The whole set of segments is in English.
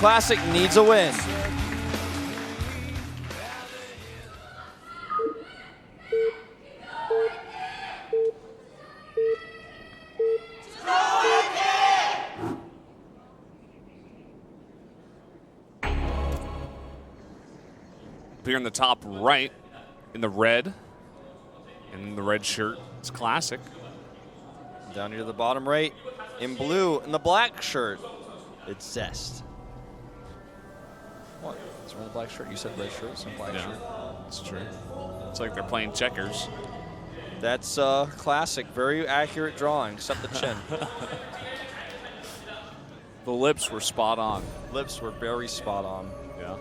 Classic needs a win. Here in the top right, in the red, in the red shirt, it's Classic. Down here to the bottom right, in blue, in the black shirt, it's Zest. What? It's wearing the black shirt? You said red shirt, it's a black shirt. It's true. It's like they're playing checkers. That's Classic. Very accurate drawing, except the chin. The lips were spot on. Lips were very spot on. Yeah.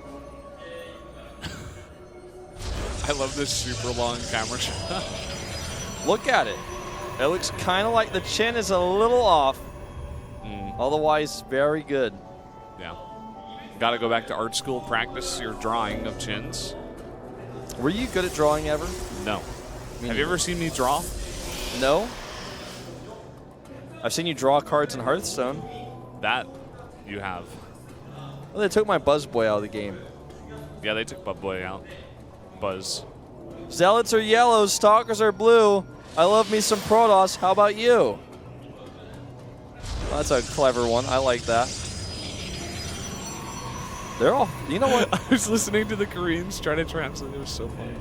I love this super long camera shot. Look at it. It looks kind of like the chin is a little off. Otherwise, very good. Yeah. Got to go back to art school, practice your drawing of chins. Were you good at drawing ever? No. Have you ever seen me draw? No. I've seen you draw cards in Hearthstone. That you have. Well, they took my Buzz Boy out of the game. Yeah, they took Buzz Boy out. Buzz. Zealots are yellow, Stalkers are blue. I love me some Protoss. How about you? Well, that's a clever one. I like that. They're all, you know what? I was listening to the Koreans try to translate. It was so funny.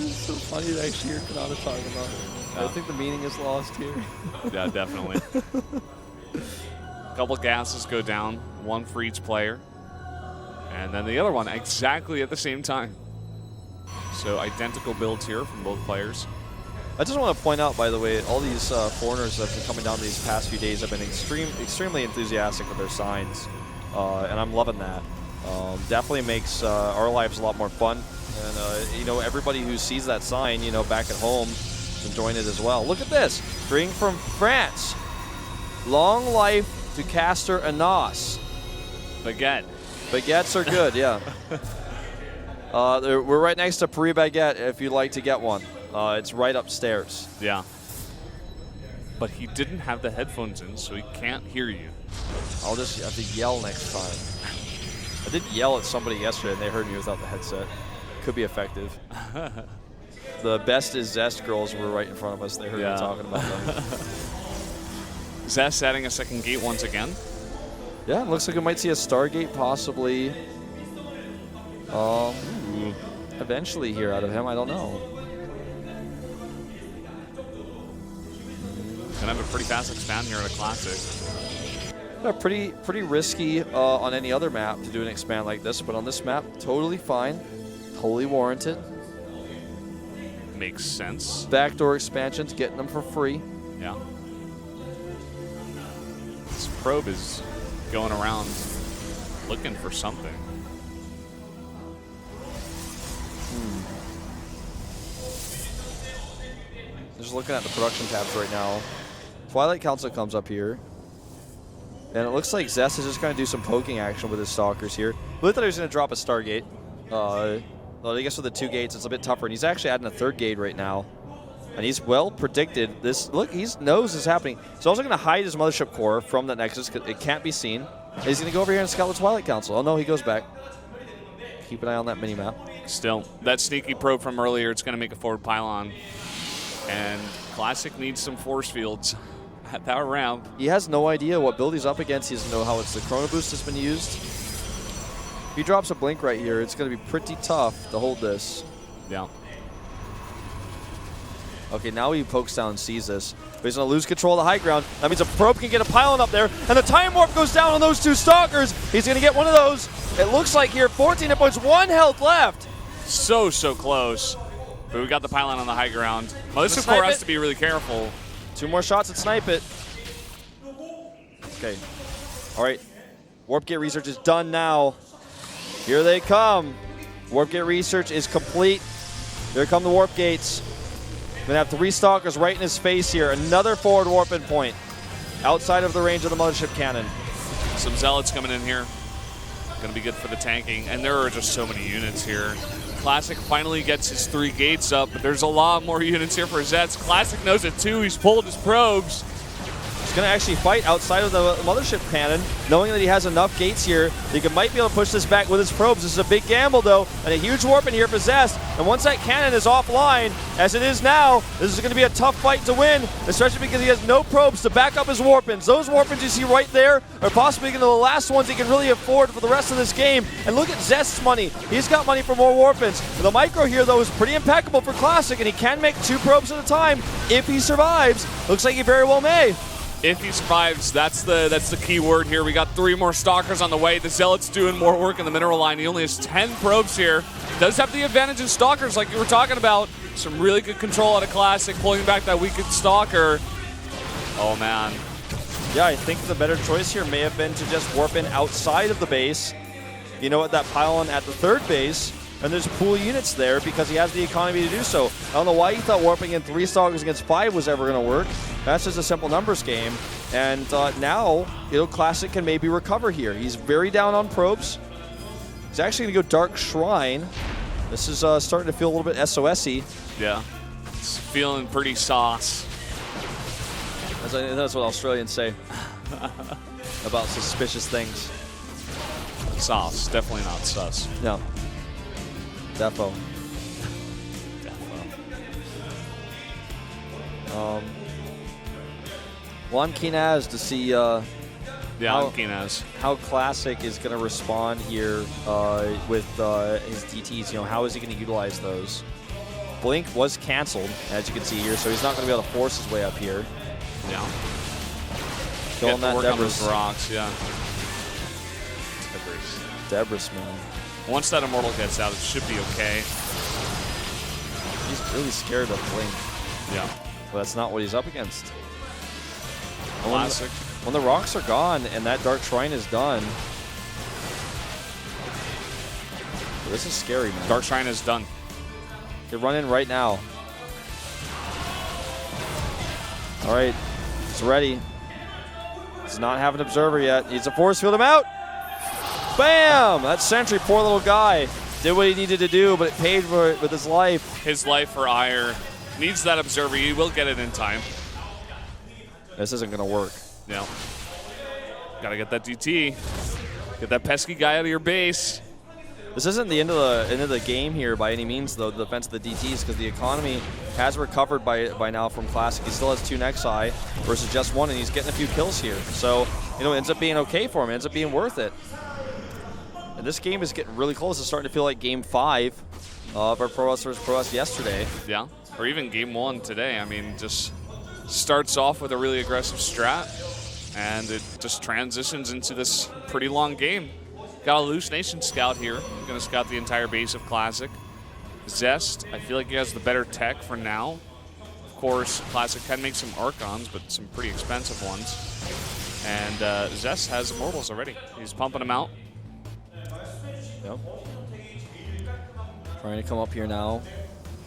It's so funny to actually hear Kanata talking about it. Yeah. I think the meaning is lost here. Yeah, definitely. A couple gases go down, one for each player. And then the other one exactly at the same time. So identical builds here from both players. I just want to point out, by the way, all these foreigners that have been coming down these past few days have been extremely enthusiastic with their signs. And I'm loving that. Definitely makes our lives a lot more fun. And, you know, everybody who sees that sign, you know, back at home is enjoying it as well. Look at this. Greeting from France. Long life to Caster Anas. Baguette. Baguettes are good, yeah. We're right next to Paris Baguette if you'd like to get one. It's right upstairs. Yeah. But he didn't have the headphones in, so he can't hear you. I'll just have to yell next time. I did yell at somebody yesterday, and they heard me without the headset. Could be effective. The best is Zest girls were right in front of us. They heard me talking about them. Zest adding a second gate once again. Yeah, it looks like we might see a Stargate possibly eventually here out of him. I don't know. Gonna have a pretty fast expand here in a Classic. Yeah, pretty risky on any other map to do an expand like this, but on this map, totally fine. Totally warranted. Makes sense. Backdoor expansions, getting them for free. Yeah. This probe is going around looking for something. Just looking at the production tabs right now. Twilight Council comes up here. And it looks like Zest is just going to do some poking action with his Stalkers here. We thought he was going to drop a Stargate. Well, I guess with the 2 gates, it's a bit tougher. And he's actually adding a 3rd gate right now. And he's well predicted this. Look, he knows this is happening. He's also going to hide his Mothership Core from that Nexus because it can't be seen. And he's going to go over here and scout the Twilight Council. Oh, no, he goes back. Keep an eye on that mini-map. Still, that sneaky probe from earlier, it's going to make a forward pylon. And Classic needs some force fields at that ramp. He has no idea what build he's up against. He doesn't know how it's the Chrono Boost has been used. If he drops a blink right here, it's going to be pretty tough to hold this. Yeah. Okay, now he pokes down and sees this. But he's going to lose control of the high ground. That means a probe can get a pylon up there. And the Time Warp goes down on those 2 Stalkers. He's going to get one of those. It looks like here, 14 hit points, 1 health left. So close. But we got the pylon on the high ground. Mothership Core has to be really careful. 2 more shots and snipe it. Okay. All right. Warp Gate research is done now. Here they come. Warp Gate research is complete. Here come the Warp Gates. Gonna have 3 Stalkers right in his face here. Another forward warping point outside of the range of the Mothership Cannon. Some Zealots coming in here. Gonna be good for the tanking. And there are just so many units here. Classic finally gets his 3 gates up, but there's a lot more units here for Zest. Classic knows it too. He's pulled his probes. He's going to actually fight outside of the mothership cannon, knowing that he has enough gates here. He might be able to push this back with his probes. This is a big gamble, though, and a huge warp in here for Zest. And once that cannon is offline, as it is now, this is going to be a tough fight to win, especially because he has no probes to back up his warp-ins. Those warp-ins you see right there are possibly going to be the last ones he can really afford for the rest of this game. And look at Zest's money. He's got money for more warp-ins. The micro here, though, is pretty impeccable for Classic, and he can make 2 probes at a time if he survives. Looks like he very well may. If he survives, that's the key word here. We got 3 more Stalkers on the way. The Zealot's doing more work in the mineral line. He only has 10 probes here. Does have the advantage of Stalkers, like you were talking about. Some really good control out of Classic, pulling back that weakened Stalker. Oh, man. Yeah, I think the better choice here may have been to just warp in outside of the base. You know what, that pylon at the 3rd base, and there's pool units there because he has the economy to do so. I don't know why he thought warping in 3 Stalkers against 5 was ever going to work. That's just a simple numbers game. And now, Classic can maybe recover here. He's very down on probes. He's actually going to go Dark Shrine. This is starting to feel a little bit SOS-y. Yeah, it's feeling pretty sauce. That's what Australians say about suspicious things. Sauce, definitely not sus. No. Defo. Well, I'm keen as to see I'm keen as how Classic is going to respond here with his DTs. How is he going to utilize those? Blink was canceled, as you can see here, so he's not going to be able to force his way up here. Yeah. Killing that work on those Debris. rocks, yeah. Debris, man. Once that Immortal gets out, it should be okay. He's really scared of Blink. Yeah. But that's not what he's up against. Classic. When the rocks are gone and that Dark Shrine is done, this is scary, man. Dark Shrine is done. You're running right now. All right, it's ready. Does not have an observer yet. Needs to force field him out. Bam! That sentry, poor little guy, did what he needed to do, but it paid for it with his life. His life for ire. Needs that observer. He will get it in time. This isn't going to work. No. Got to get that DT. Get that pesky guy out of your base. This isn't the end of the game here by any means, though, the defense of the DTs, because the economy has recovered by now from Classic. He still has 2 Nexi versus just 1, and he's getting a few kills here. So, it ends up being okay for him. It ends up being worth it. And this game is getting really close. It's starting to feel like Game 5 of our Pro vs. Pro yesterday. Yeah, or even Game 1 today. I mean, just starts off with a really aggressive strat, and it just transitions into this pretty long game. Got a Loose Nation scout here. Going to scout the entire base of Classic. Zest, I feel like he has the better tech for now. Of course, Classic can make some Archons, but some pretty expensive ones. And Zest has Immortals already. He's pumping them out. Yep. Trying to come up here now.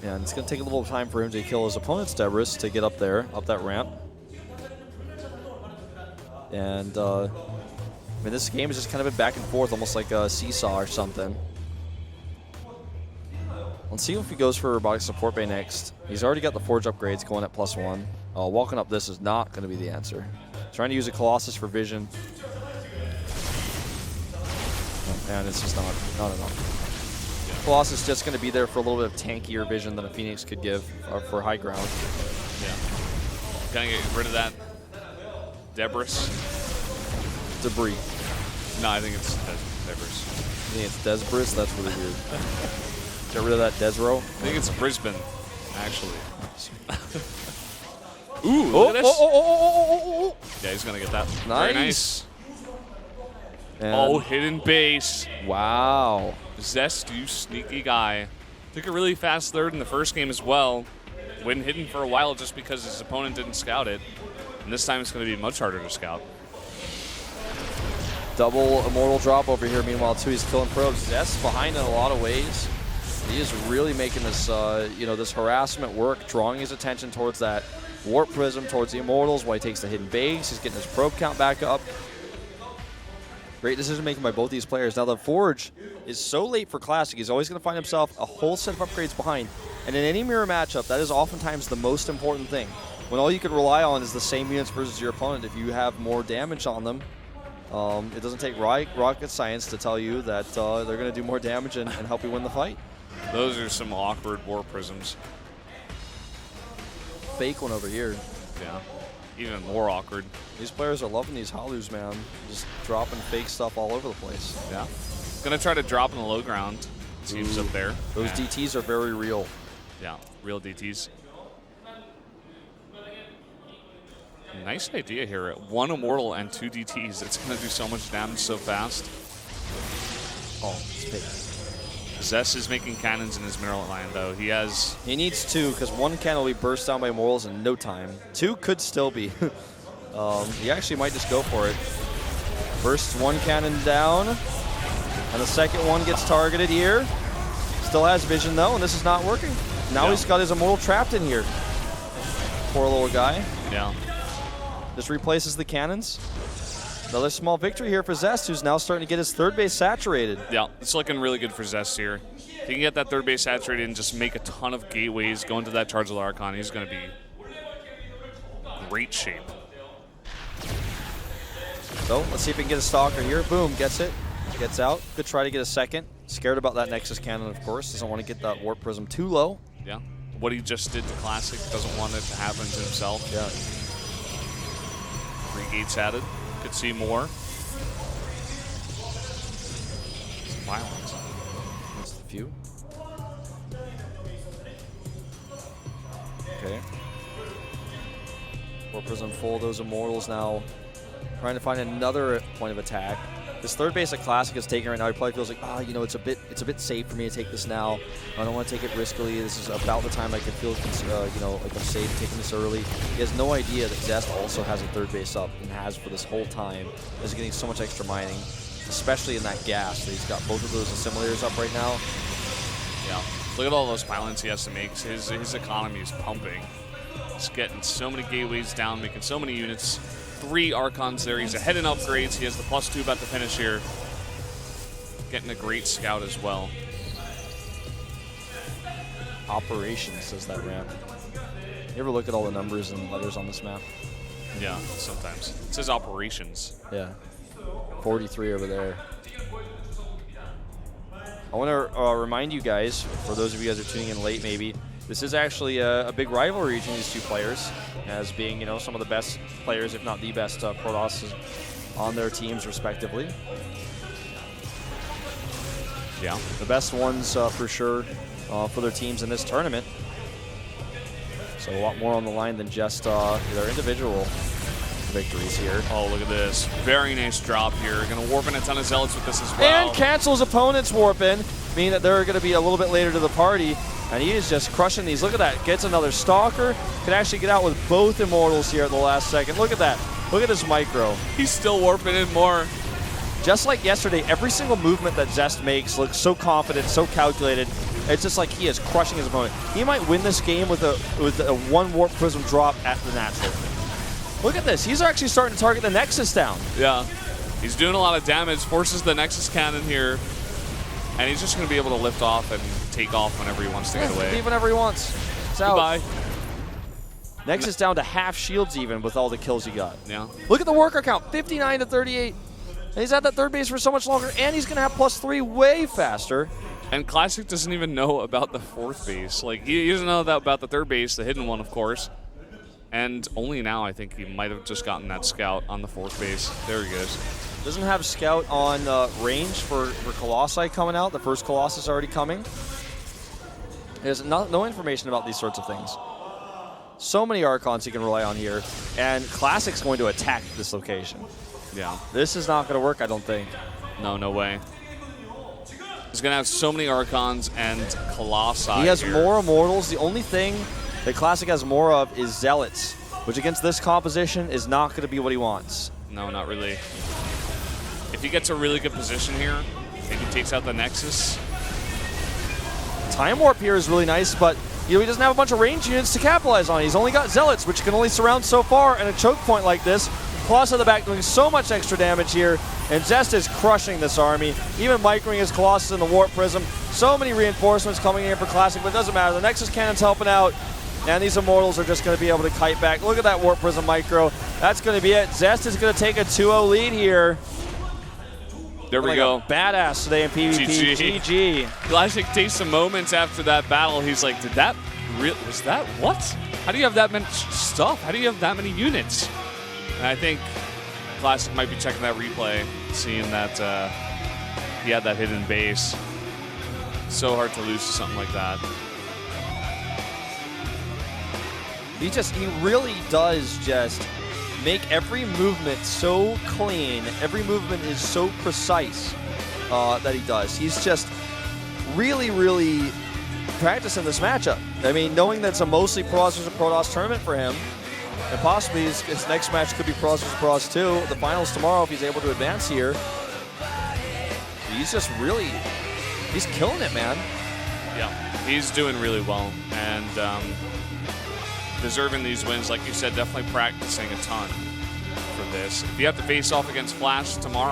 Yeah, and it's going to take a little time for him to kill his opponent's Debris to get up there, up that ramp. And, I mean, this game has just kind of been back and forth, almost like a seesaw or something. Let's see if he goes for Robotic Support Bay next. He's already got the Forge upgrades going at +1. Walking up this is not going to be the answer. Trying to use a Colossus for vision. And it's just not enough. Colossus is just going to be there for a little bit of tankier vision than a Phoenix could give for high ground. Yeah. Gonna get rid of that Debris. Debris. No, I think it's Debris. I think it's Desbris? That's really weird. Get rid of that Desro. I think it's Brisbane, actually. Ooh, look at this. Oh. Yeah, he's gonna get that. Nice. Very nice. And Hidden base. wow. Zest, you sneaky guy. Took a really fast 3rd in the first game as well. Went hidden for a while just because his opponent didn't scout it. And this time it's going to be much harder to scout. Double Immortal drop over here. Meanwhile, too, he's killing probes. Zest's behind in a lot of ways. He is really making this, this harassment work, drawing his attention towards that Warp Prism, towards the Immortals, while he takes the hidden base. He's getting his probe count back up. Great decision making by both these players. Now the Forge is so late for Classic, he's always going to find himself a whole set of upgrades behind. And in any mirror matchup, that is oftentimes the most important thing. When all you can rely on is the same units versus your opponent, if you have more damage on them, it doesn't take rocket science to tell you that they're going to do more damage and help you win the fight. Those are some awkward War Prisms. Fake one over here. Yeah, even more awkward. These players are loving these Halus, man. Just dropping fake stuff all over the place. Yeah. Gonna try to drop in the low ground. Seems up there. Those DTs are very real. Yeah, real DTs. Nice idea here. 1 Immortal and 2 DTs. It's gonna do so much damage so fast. Oh, it's fake. Zest is making cannons in his mineral line, though. He needs 2, because 1 cannon will be burst down by Immortals in no time. 2 could still be. He actually might just go for it. Bursts 1 cannon down, and the second one gets targeted here. Still has vision, though, and this is not working. Now he's got his Immortal trapped in here. Poor little guy. Yeah. Just replaces the cannons. Another small victory here for Zest, who's now starting to get his third base saturated. Yeah, it's looking really good for Zest here. If he can get that third base saturated and just make a ton of gateways, go into that Charge of the Archon, he's going to be great shape. So let's see if we can get a Stalker here. Boom, gets it. Gets out. Could try to get a second. Scared about that Nexus cannon, of course. Doesn't want to get that Warp Prism too low. Yeah. What he just did to Classic, doesn't want it to happen to himself. Yeah. 3 gates added. Could see more. Violence. That's the few. Okay. Warp Prism full. Those Immortals now trying to find another point of attack. This third base that Classic is taking right now, he probably feels like, you know, it's a bit safe for me to take this now. I don't want to take it riskily. This is about the time I can feel, you know, like I'm safe taking this early. He has no idea that Zest also has a third base up and has for this whole time. He's getting so much extra mining, especially in that gas. He's got both of those assimilators up right now. Yeah. Look at all those pilots he has to make. His economy is pumping. He's getting so many gateways down, making so many units. 3 Archons there. He's ahead in upgrades. He has the +2 about to finish here. Getting a great scout as well. Operations, says that ramp. You ever look at all the numbers and letters on this map? Yeah, sometimes. It says operations. Yeah. 43 over there. I want to remind you guys, for those of you guys who are tuning in late maybe, this is actually a big rivalry between these 2 players, as being, you know, some of the best players, if not the best Protoss on their teams respectively. Yeah. The best ones for sure for their teams in this tournament. So a lot more on the line than just their individual victories here. Oh, look at this. Very nice drop here. Going to warp in a ton of Zealots with this as well. And cancels opponent's warp in, meaning that they're going to be a little bit later to the party. And he is just crushing these. Look at that. Gets another Stalker. Can actually get out with both Immortals here at the last second. Look at that. Look at this micro. He's still warping in more. Just like yesterday, every single movement that Zest makes looks so confident, so calculated. It's just like he is crushing his opponent. He might win this game with a 1 Warp Prism drop at the natural. Look at this. He's actually starting to target the Nexus down. Yeah. He's doing a lot of damage. Forces the Nexus cannon here. And he's just going to be able to lift off and take off whenever he wants to get away. Leave whenever he wants. It's out. Goodbye. Nexus down to half shields even with all the kills he got. Yeah. Look at the worker count. 59 to 38. And he's at that third base for so much longer, and he's going to have +3 way faster. And Classic doesn't even know about the 4th base. Like, he doesn't know about the 3rd base, the hidden one, of course. And only now, I think he might have just gotten that scout on the 4th base. There he goes. Doesn't have scout on range for Colossi coming out. The first Colossus already coming. There's no information about these sorts of things. So many Archons he can rely on here, and Classic's going to attack this location. Yeah. This is not going to work, I don't think. No, no way. He's going to have so many Archons and Colossi. He has here. more Immortals. The only thing that Classic has more of is Zealots, which against this composition is not going to be what he wants. No, not really. If he gets a really good position here, maybe takes out the Nexus. Time Warp here is really nice, but you know, he doesn't have a bunch of range units to capitalize on. He's only got Zealots, which can only surround so far, and a choke point like this Colossus in the back doing so much extra damage here, and Zest is crushing this army. Even microing his Colossus in the Warp Prism. So many reinforcements coming in for Classic, but it doesn't matter. The Nexus Cannon's helping out, and these Immortals are just going to be able to kite back. Look at that Warp Prism micro. That's going to be it. Zest is going to take a 2-0 lead here. There we go. Badass today in PvP. GG. Classic takes some moments after that battle. He's like, did that was that what? How do you have that much stuff? How do you have that many units? And I think Classic might be checking that replay, seeing that he had that hidden base. So hard to lose to something like that. He really does just make every movement so clean. Every movement is so precise that he does. He's just really, really practicing this matchup. I mean, knowing that it's a mostly Protoss versus Protoss tournament for him, and possibly his next match could be Protoss versus Protoss 2, the finals tomorrow if he's able to advance here. He's just really, he's killing it, man. Yeah, he's doing really well, and deserving these wins, like you said, definitely practicing a ton for this. If you have to face off against Flash tomorrow,